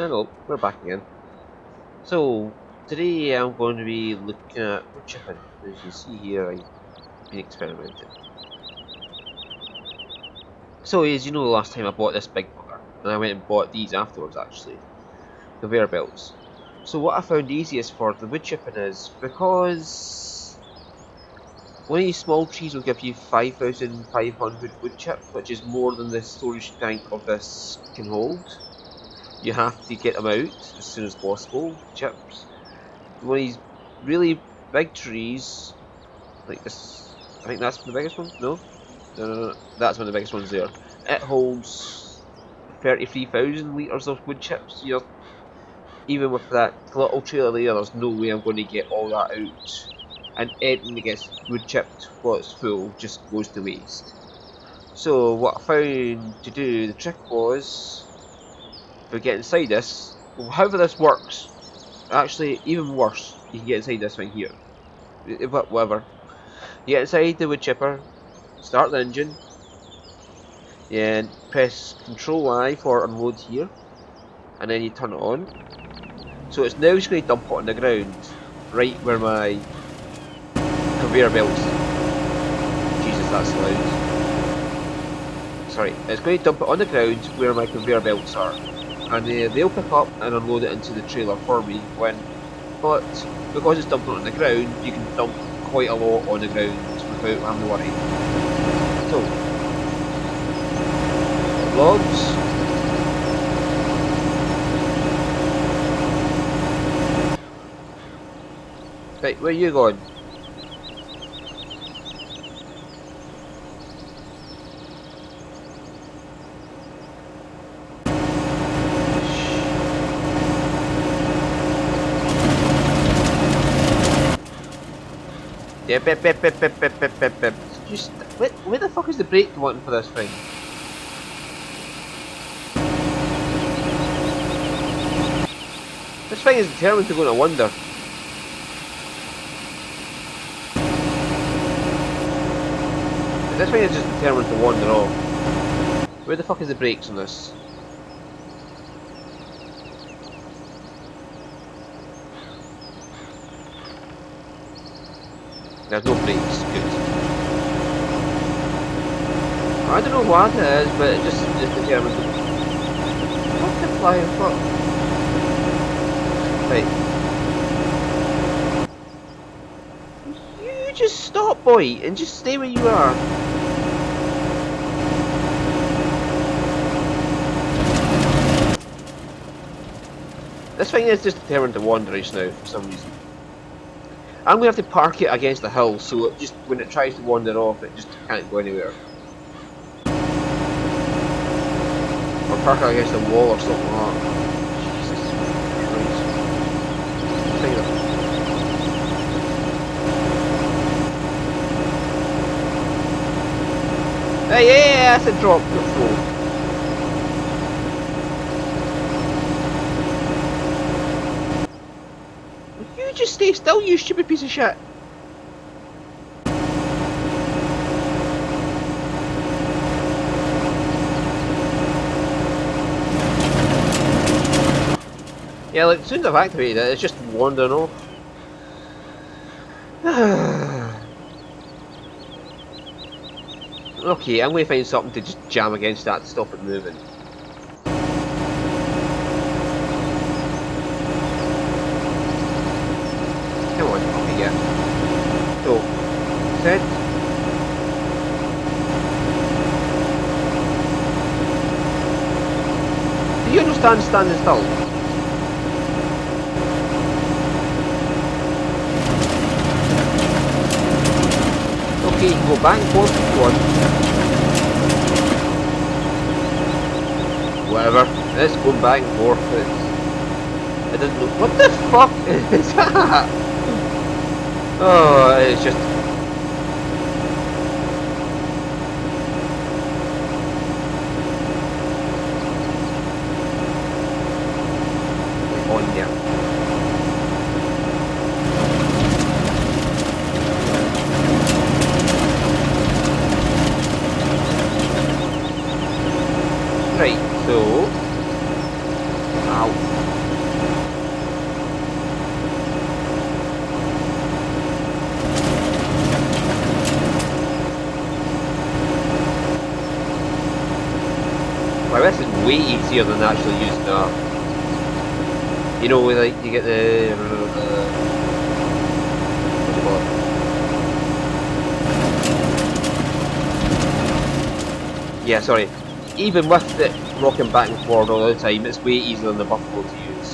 Hello, we're back again. So, today I'm going to be looking at wood chipping. As you can see here, I've been experimenting. So, as you know, last time I bought this big bugger, and I went and bought these afterwards actually, conveyor belts. So, what I found easiest for the wood chipping is because one of these small trees will give you 5,500 wood chip, which is more than the storage tank of this can hold. You have to get them out as soon as possible, chips. One of these really big trees, like this. I think that's the biggest one. No, no, that's one of the biggest ones there. It holds 33,000 liters of wood chips. You're even with that little trailer there. There's no way I'm going to get all that out. And anything that gets wood chipped while it's full just goes to waste. So what I found to do, the trick was, if we get inside this, however this works, actually even worse, you can get inside this thing here. Whatever. You get inside the wood chipper, start the engine, and press Control I for unload here, and then you turn it on. So it's now just going to dump it on the ground, right where my conveyor belts. Jesus, that's loud. Sorry, it's going to dump it on the ground where my conveyor belts are, and they'll pick up and unload it into the trailer for me when. But because it's dumping it on the ground, you can dump quite a lot on the ground without having to worry. So, logs. Right, where are you going? Yeah, bip. Just, where the fuck is the brake button for this thing? This thing is determined to go in a wonder. This thing is just determined to wander off. Where the fuck is the brakes on this? There's no brakes, good. I don't know what it is, but it just determines to... What the flying fuck? Right. You just stop, boy, and just stay where you are. This thing is just determined to wander just now for some reason. I'm going to have to park it against the hill, so it just when it tries to wander off, it just can't go anywhere. Or park it against a wall or something like that. Jesus Christ. Take it up. Hey, yeah, that's a drop. Not full. You just stay still, you stupid piece of shit. Yeah, like, as soon as I've activated it, it's just wandering off. Okay, I'm going to find something to just jam against that to stop it moving. Come on, okay, yeah. So, set. Do you understand standing still? Okay, you can go back and forth if you want. Whatever. Let's go back and forth. It doesn't look. What the fuck is that? Oh, it's just. On there. Right, so... Ow. Wow, this is way easier than actually using a. You know, like you get the what do you call it? Yeah, sorry. Even with it rocking back and forward all the time, it's way easier than the Buffalo to use.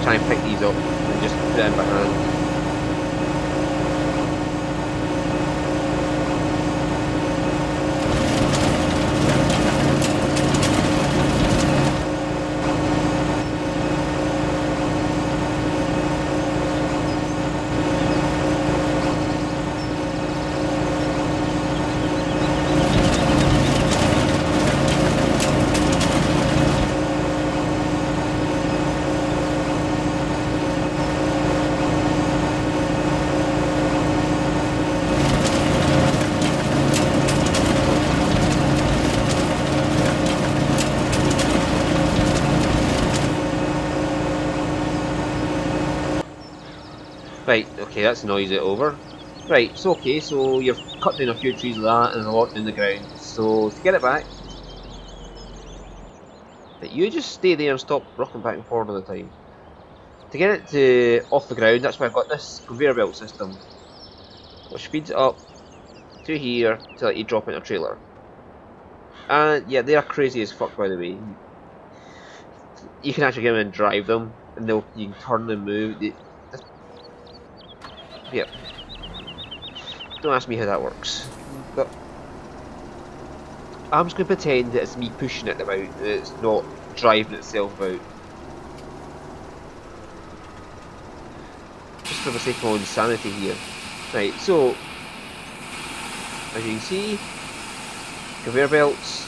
Try and pick these up and just put it in by hand. Right, okay, that's noisy over. Right, so okay, so you've cut down a few trees of that and a lot in the ground. So to get it back, right, you just stay there and stop rocking back and forward all the time. To get it to off the ground, that's why I've got this conveyor belt system, which speeds it up to here to let you drop in a trailer. And yeah, they are crazy as fuck, by the way. You can actually get them and drive them, and you can turn and move. Yep. Don't ask me how that works. But I'm just going to pretend that it's me pushing it about, that it's not driving itself out. Just for the sake of my own sanity here. Right, so, as you can see, conveyor belts.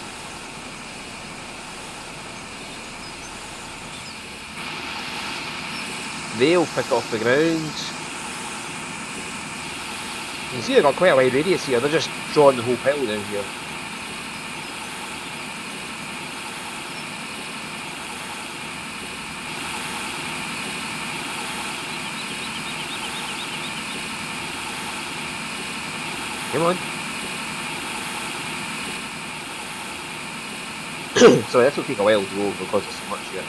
They'll pick off the ground. You can see they've got quite a wide radius here, they're just drawing the whole pile down here. Come on. Sorry, this will take a while to go because there's so much here.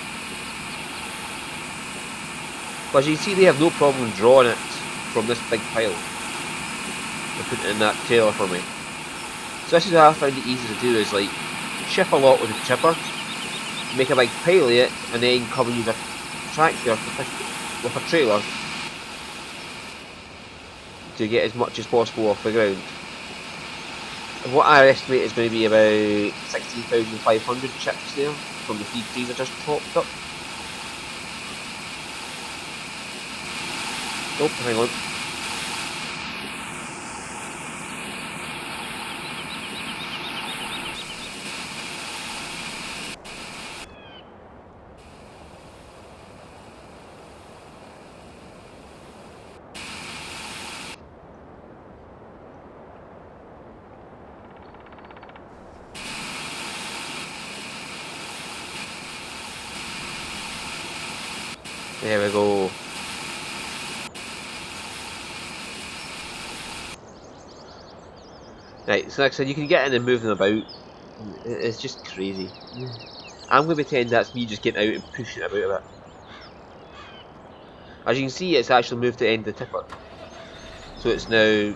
But as you can see, they have no problem drawing it from this big pile and putting it in that trailer for me. So this is how I find it easy to do, is like chip a lot with a chipper, make a big pile of it, and then come and use a tractor to push it with a trailer to get as much as possible off the ground. And what I estimate is going to be about 16,500 chips there from the 3 trees I just chopped up. Oh, hang on. There we go. Right, so like I said, you can get in and move them about. It's just crazy. I'm going to pretend that's me just getting out and pushing it about a bit. As you can see, it's actually moved to the end of the tipper. So it's now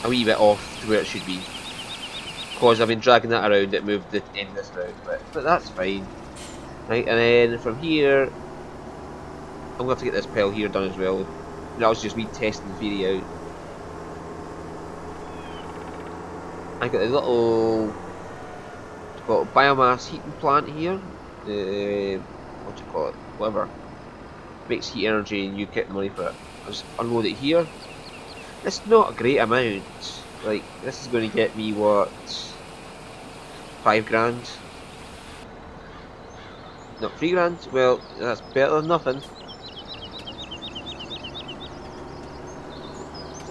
a wee bit off to where it should be. Because I've been dragging that around, it moved the end of this round. But that's fine. Right, and then from here, I'm going to have to get this pile here done as well. That was just me testing the theory out. I got a little biomass heating plant here. What do you call it? Whatever. Makes heat energy and you get the money for it. I'll just unload it here. It's not a great amount. Like, this is going to get me what? 5 grand? Not 3 grand? Well, that's better than nothing.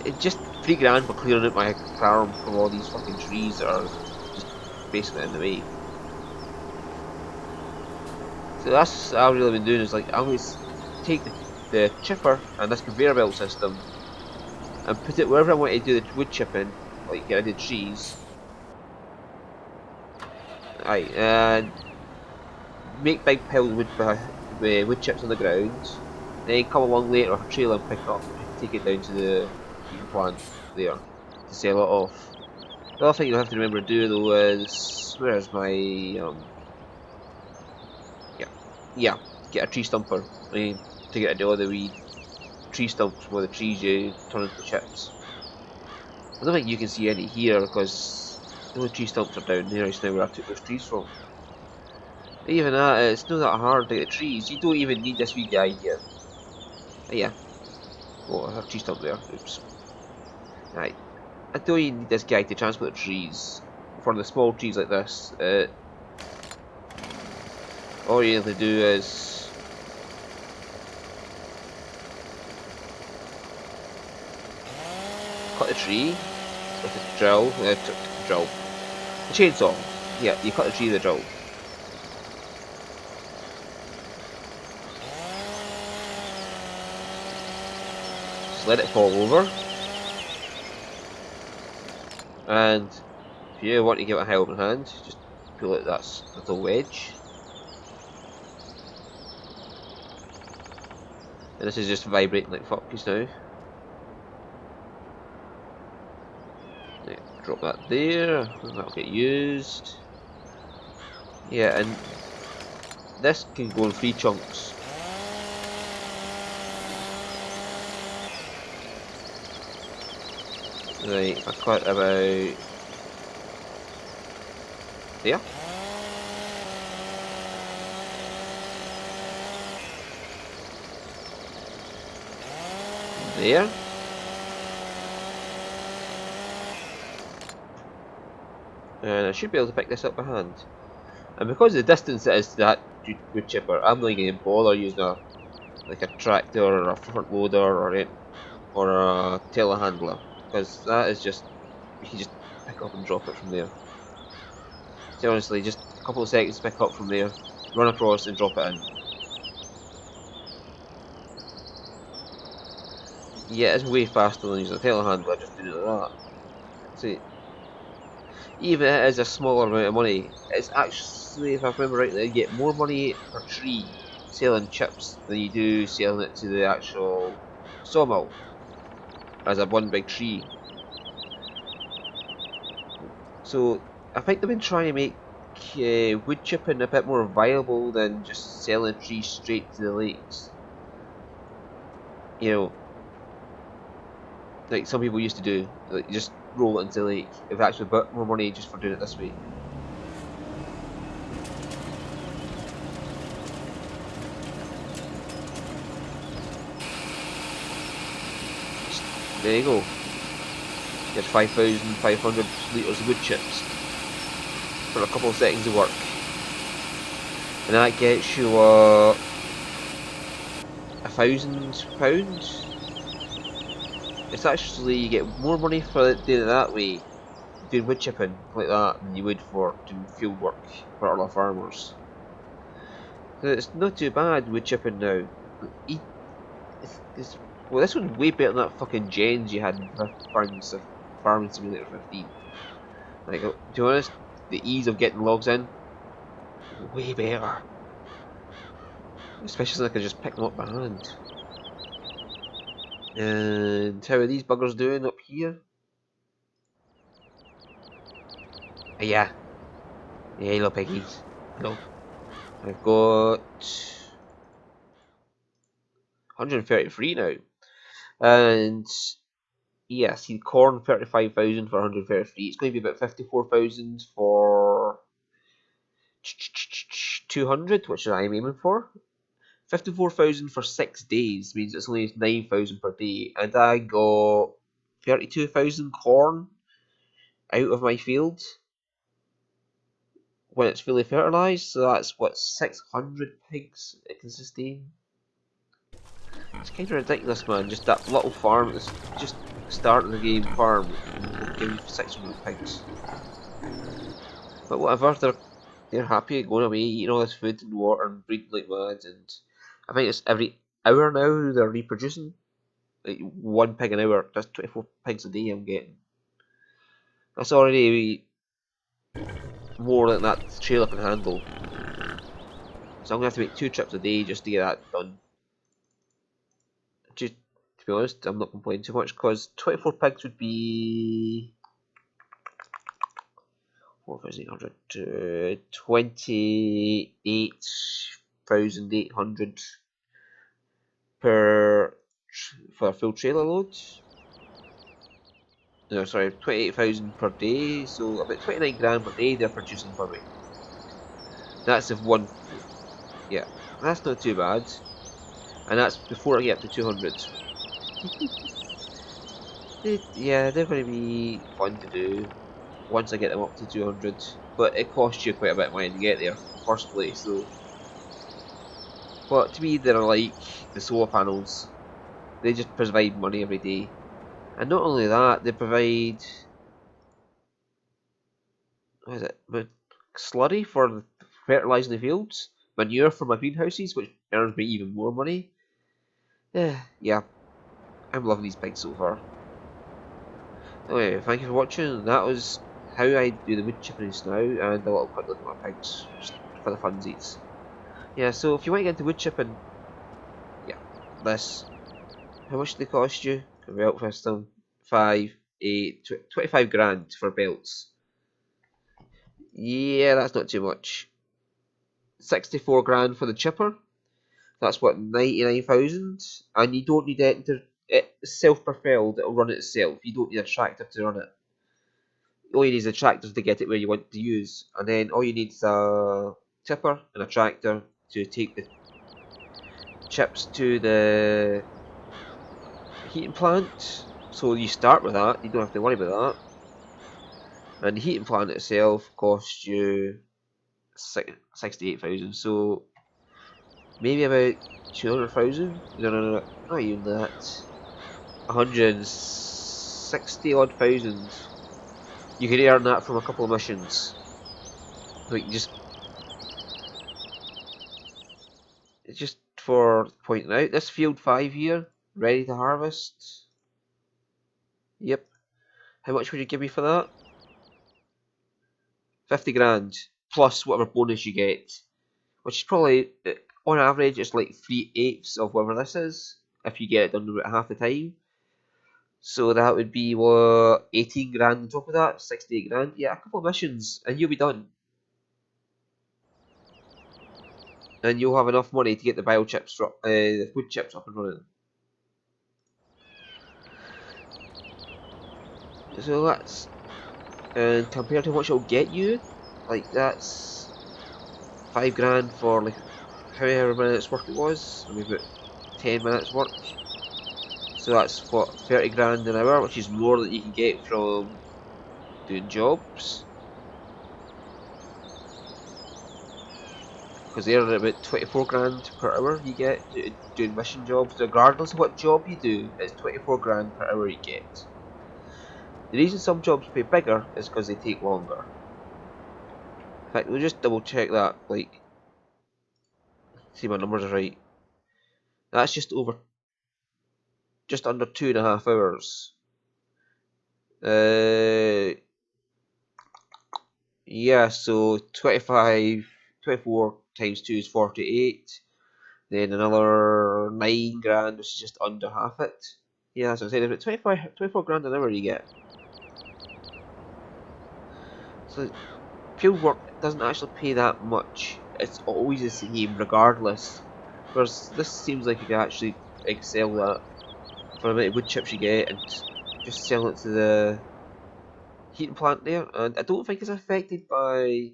It just 3 grand for clearing out my farm from all these fucking trees that are just basically in the way. So that's what I've really been doing, is like I always take the chipper and this conveyor belt system and put it wherever I want to do the wood chipping, like I did trees. Aye, and make big piles of wood chips on the ground. Then come along later with a trailer and pick up, take it down to the heating plant there to sell it off. The other thing you'll have to remember to do though is, where's my yeah, yeah, get a tree stumper. I mean, to get all the wee tree stumps from all the trees you turn into chips. I don't think you can see any here because the only tree stumps are down there just now where I took those trees from. Even that, it's not that hard to get trees. You don't even need this wee guy here. Oh, yeah. Oh, I have a tree stump there. Oops. Right. I don't even need this guy to transport the trees. For the small trees like this, all you have to do is cut the tree with a drill, a chainsaw. Yeah, you cut the tree with a drill. Just let it fall over. And if you want to give it a helping hand, just pull out that little wedge. And this is just vibrating like fuck just now. Yeah, drop that there, and that'll get used. Yeah, and this can go in 3 chunks. Right, I cut about there. There. And I should be able to pick this up by hand. And because of the distance it is to that wood chipper, I'm not going to bother using a tractor or a front loader or a telehandler, because that is just, you can just pick up and drop it from there. So honestly, just a couple of seconds to pick up from there, run across and drop it in. Yeah, it's way faster than using a telehandler, just doing it like that. See, even if it is a smaller amount of money, it's actually, if I remember rightly, you get more money per tree selling chips than you do selling it to the actual sawmill as a one big tree. So I think they've been trying to make wood chipping a bit more viable than just selling trees straight to the lakes. You know, like some people used to do, like just roll it into the lake. If actually a bit more money just for doing it this way. There you go. Get 5,500 litres of wood chips for a couple of seconds of work. And that gets you £1,000. It's actually, you get more money for doing it that way, doing wood chipping like that, than you would for doing field work for other farmers. So it's not too bad wood chipping now. Well, this one's way better than that fucking gens you had in Farming Simulator 15. Like, to be honest, the ease of getting logs in, way better. Especially since I can just pick them up by hand. And how are these buggers doing up here? Yeah. Yeah, little piggies. No. I've got 133 now. And yeah, see, corn 35,000 for 133. It's going to be about 54,000 for 200, which I'm aiming for. 54,000 for 6 days means it's only 9,000 per day, and I got 32,000 corn out of my field when it's fully fertilised, so that's what, 600 pigs it can sustain. It's kind of ridiculous, man. Just that little farm that's just starting the game farm and give you 600 pigs. But whatever, they're happy going away, eating all this food and water and breeding like mad. And I think it's every hour now they're reproducing. Like 1 pig an hour. That's 24 pigs a day I'm getting. That's already more than that trailer can handle. So I'm gonna have to make 2 trips a day just to get that done. Just to be honest, I'm not complaining too much because 24 pigs would be 4,800 to 28,800 per for a full trailer load. No, sorry, 28,000 per day. So about 29 grand per day they're producing for me. That's if one. Yeah, that's not too bad. And that's before I get up to 200. Yeah, they're going to be fun to do once I get them up to 200. But it costs you quite a bit of money to get there in the first place, so. But to me, they're like the solar panels. They just provide money every day. And not only that, they provide. What is it? Slurry for fertilising the fields. Manure for my greenhouses, which earns me even more money. Yeah, I'm loving these pigs so far. Anyway, thank you for watching. That was how I do the wood chipping now, and a little quick look at my pigs, just for the funsies. Yeah, so if you want to get into wood chipping, yeah, this. How much do they cost you? A belt system, 5, 8, 25 grand for belts. Yeah, that's not too much. 64 grand for the chipper. That's what, 99,000? And you don't need it to. It's self-propelled, it'll run it itself. You don't need a tractor to run it. All you need is a tractor to get it where you want to use, and then all you need is a tipper and a tractor to take the chips to the heating plant. So you start with that, you don't have to worry about that. And the heating plant itself costs you 68,000, so maybe about 200,000? No, not even that. 160 odd thousand. You could earn that from a couple of missions. Like just for pointing out, this field 5 here, ready to harvest. Yep. How much would you give me for that? 50 grand, plus whatever bonus you get. Which is probably, on average, it's like 3/8 of whatever this is, if you get it done about half the time. So that would be, what, 18 grand on top of that? 68 grand? Yeah, a couple of missions, and you'll be done. And you'll have enough money to get the biochips, the wood chips up and running. So that's, and compared to what she'll get you, like that's 5 grand for like however minutes work it was, I mean about 10 minutes work. So that's what, 30 grand an hour, which is more than you can get from doing jobs. Because they're about 24 grand per hour you get doing mission jobs, regardless of what job you do, it's 24 grand per hour you get. The reason some jobs pay bigger is because they take longer. In fact, we'll just double check that, like, see my numbers are right. That's just under 2.5 hours. Yeah, so 24 times 2 is 48. Then another 9 grand, which is just under half it. Yeah, that's what I'm saying, about 24 grand an hour you get. So field work doesn't actually pay that much. It's always the same regardless. Whereas this seems like you can actually excel that for the amount of wood chips you get and just sell it to the heating plant there. And I don't think it's affected by.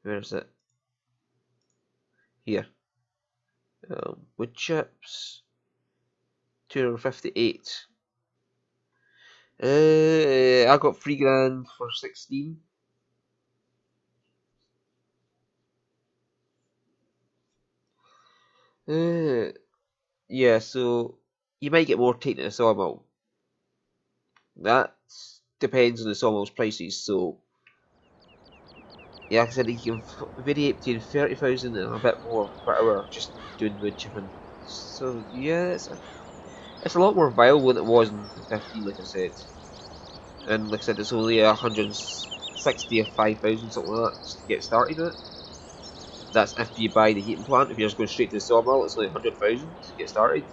Where is it? Here. Wood chips. 258. I got 3 grand for 16. Yeah, so you might get more taken at a sawmill. That depends on the sawmill's prices, so Yeah, like I said, you can vary between 30,000 and a bit more per hour just doing wood chipping. So yeah, it's a lot more viable than it was in 15, like I said. And like I said, it's only 165,000, something like that, just to get started with it. That's if you buy the heating plant. If you're just going straight to the sawmill, it's only 100,000 to get started.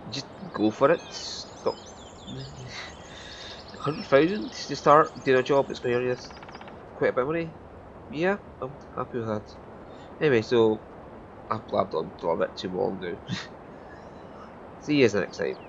Just go for it. Stop. 100,000 to start doing a job that's going to earn you quite a bit of money. Yeah, I'm happy with that. Anyway, so I've blabbed on a bit too long now. See you next time.